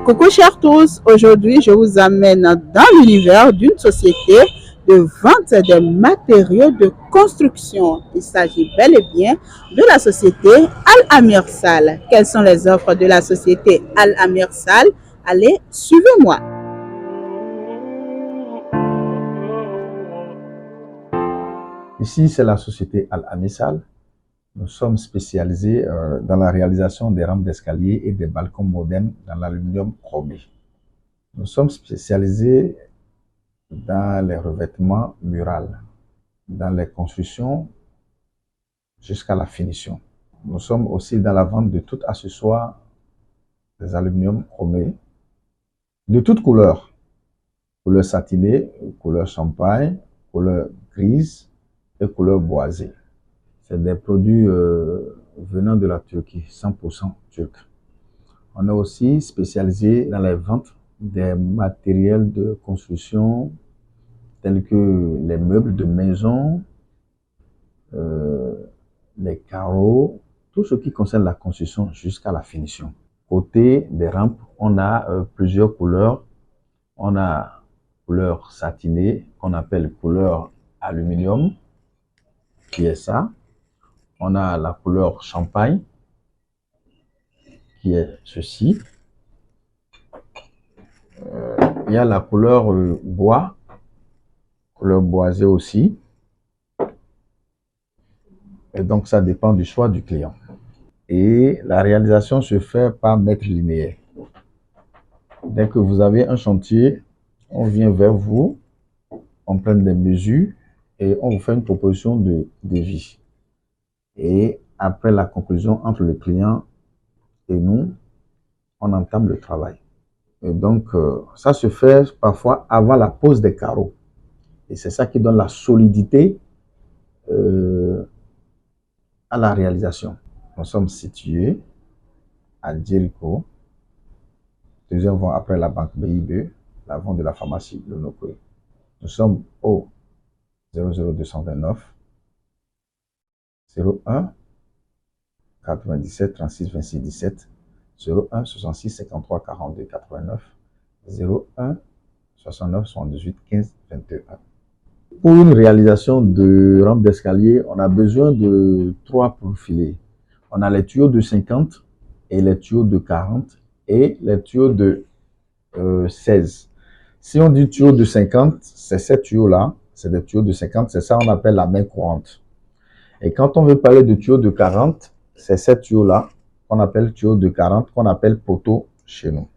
Coucou chers tous, aujourd'hui je vous amène dans l'univers d'une société de vente des matériaux de construction. Il s'agit bel et bien de la société Al-Amirsal. Quelles sont les offres de la société Al-Amirsal? Allez, suivez-moi. Ici, c'est la société Al-Amirsal. Nous sommes spécialisés dans la réalisation des rampes d'escalier et des balcons modernes dans l'aluminium chromé. Nous sommes spécialisés dans les revêtements muraux, dans les constructions jusqu'à la finition. Nous sommes aussi dans la vente de tout accessoire des aluminium chromés de toutes couleurs. Couleur satinée, couleur champagne, couleur grise et couleur boisée. C'est des produits venant de la Turquie, 100% turc. On est aussi spécialisé dans les ventes des matériels de construction tels que les meubles de maison, les carreaux, tout ce qui concerne la construction jusqu'à la finition. Côté des rampes, on a plusieurs couleurs. On a couleur satinée qu'on appelle couleur aluminium, qui est ça. On a la couleur champagne, qui est ceci. Il y a la couleur bois, couleur boisée aussi. Et donc, ça dépend du choix du client. Et la réalisation se fait par mètre linéaire. Dès que vous avez un chantier, on vient vers vous, on prend des mesures et on vous fait une proposition de devis. Et après la conclusion entre le client et nous, on entame le travail. Et donc, ça se fait parfois avant la pose des carreaux. Et c'est ça qui donne la solidité à la réalisation. Nous sommes situés à Djericho, deuxième voie après la banque BIB, l'avant de la pharmacie Lonokoe. Nous sommes au 00229 01 97 36 26 17 01 66 53 42 89 01 69 78 15 21. Pour une réalisation de rampe d'escalier, on a besoin de 3 profilés. On a les tuyaux de 50 et les tuyaux de 40 et les tuyaux de 16. Si on dit tuyaux de 50, c'est ces tuyaux-là, c'est des tuyaux de 50, c'est ça qu'on appelle la main courante. Et quand on veut parler de tuyaux de 40, c'est ces tuyaux-là qu'on appelle tuyaux de 40, qu'on appelle poteau chez nous.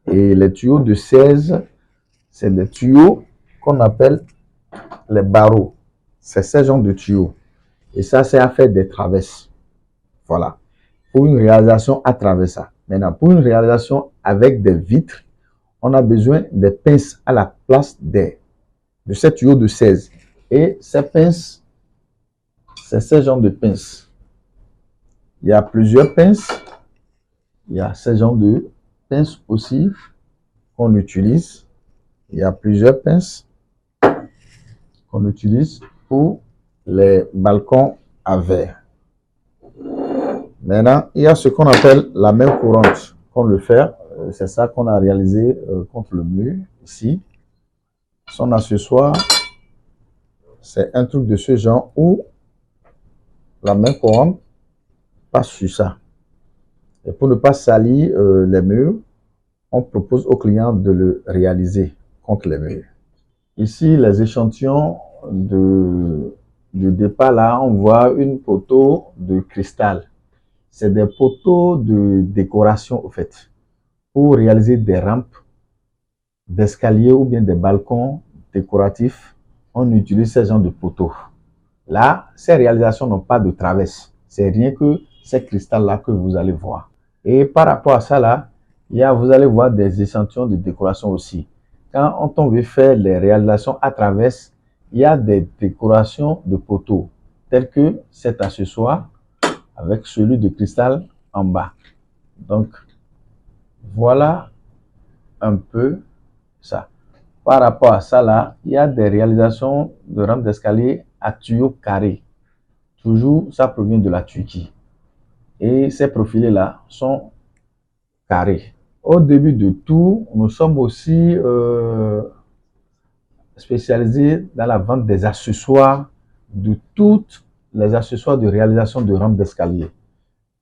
Et les tuyaux de 16, c'est des tuyaux qu'on appelle les barreaux. C'est ce genre de tuyaux. Et ça, c'est à faire des traverses. Voilà. Pour une réalisation à travers ça. Maintenant, pour une réalisation avec des vitres, on a besoin des pinces à la place de ces tuyaux de 16. Et ces pinces, c'est ce genre de pinces. Il y a plusieurs pinces. Il y a ce genre de pinces aussi qu'on utilise. Il y a plusieurs pinces qu'on utilise pour les balcons à verre. Maintenant, il y a ce qu'on appelle la main courante qu'on le fait. C'est ça qu'on a réalisé contre le mur ici. Son accessoire, c'est un truc de ce genre où la main courante passe sur ça. Et pour ne pas salir les murs, on propose au client de le réaliser contre les murs. Ici, les échantillons de départ, là, on voit une poteau de cristal. C'est des poteaux de décoration, au fait, pour réaliser des rampes d'escalier ou bien des balcons décoratifs. On utilise ce genre de poteaux. Là, ces réalisations n'ont pas de traverse. C'est rien que ces cristals-là que vous allez voir. Et par rapport à ça, là, vous allez voir des échantillons de décoration aussi. Quand on veut faire les réalisations à travers, il y a des décorations de poteaux, telles que cet accessoire avec celui de cristal en bas. Donc, voilà un peu ça. Par rapport à ça, là, il y a des réalisations de rampes d'escalier à tuyaux carrés. Toujours, ça provient de la Turquie. Et ces profilés-là sont carrés. Au début de tout, nous sommes aussi spécialisés dans la vente des accessoires, de toutes les accessoires de réalisation de rampes d'escalier.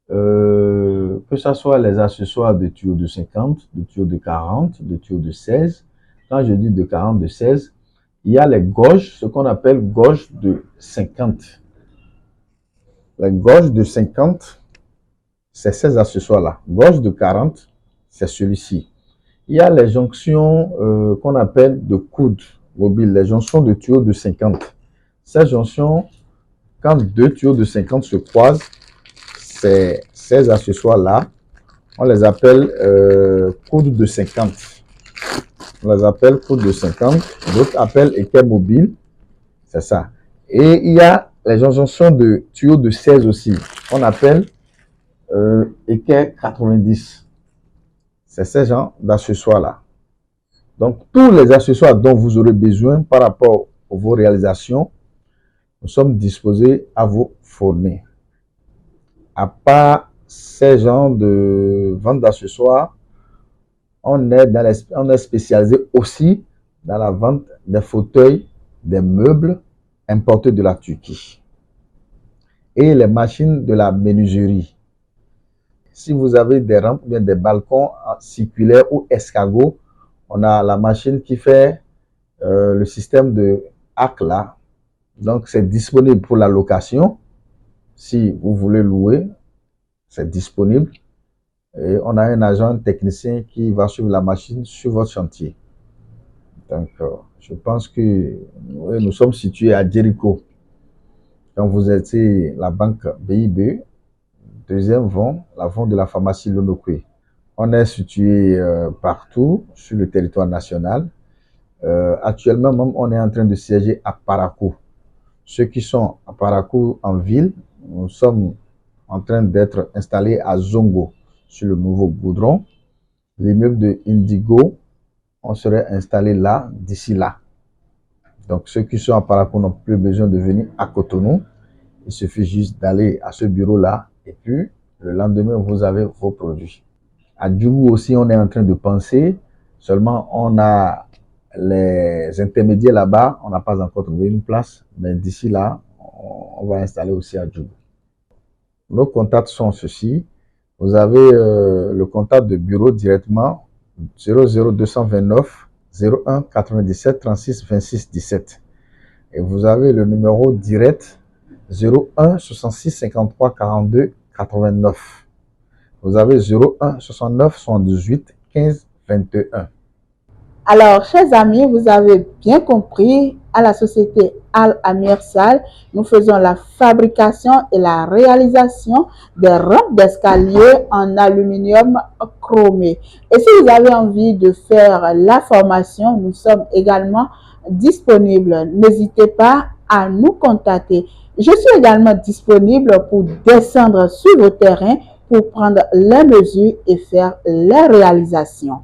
Que ce soit les accessoires de tuyaux de 50, de tuyaux de 40, de tuyaux de 16. Quand je dis de 40, de 16, il y a les gauges, ce qu'on appelle gauges de 50. Les gauges de 50, c'est ces accessoires-là. Gauge de 40, c'est celui-ci. Il y a les jonctions qu'on appelle de coude mobile, les jonctions de tuyaux de 50. Ces jonctions, quand deux tuyaux de 50 se croisent, ces accessoires-là, on les appelle coude de 50. On les appelle coude de 50. D'autres appellent équerre mobile. C'est ça. Et il y a les jonctions de tuyaux de 16 aussi. On appelle équerre 90. C'est ces genres d'accessoires-là. Donc, tous les accessoires dont vous aurez besoin par rapport à vos réalisations, nous sommes disposés à vous fournir. À part ces genres de vente d'accessoires, on est spécialisé aussi dans la vente des fauteuils, des meubles importés de la Turquie et les machines de la menuiserie. Si vous avez des rampes ou bien des balcons circulaires ou escargots, on a la machine qui fait le système de hack là. Donc, c'est disponible pour la location. Si vous voulez louer, c'est disponible. Et on a un agent technicien qui va suivre la machine sur votre chantier. Donc, je pense que nous sommes situés à Jericho. Quand vous étiez la banque BIB, deuxième vent, la vente de la pharmacie Lonokwe. On est situé partout sur le territoire national. Actuellement, même, on est en train de siéger à Parakou. Ceux qui sont à Parakou en ville, nous sommes en train d'être installés à Zongo, sur le nouveau goudron. L'immeuble de Indigo, on serait installé là, d'ici là. Donc, ceux qui sont à Parakou n'ont plus besoin de venir à Cotonou. Il suffit juste d'aller à ce bureau-là et puis le lendemain, vous avez vos produits. À Djougou aussi, on est en train de penser. Seulement, on a les intermédiaires là-bas. On n'a pas encore trouvé une place. Mais d'ici là, on va installer aussi à Djougou. Nos contacts sont ceux-ci. Vous avez le contact de bureau directement 00229 01 97 36 26 17. Et vous avez le numéro direct 01 66 53 42 89. Vous avez 01 69 78 15 21. Alors, chers amis, vous avez bien compris, à la société Al Amir Sall, nous faisons la fabrication et la réalisation des rampes d'escalier en aluminium chromé. Et si vous avez envie de faire la formation, nous sommes également disponibles. N'hésitez pas à nous contacter. Je suis également disponible pour descendre sur le terrain pour prendre les mesures et faire les réalisations.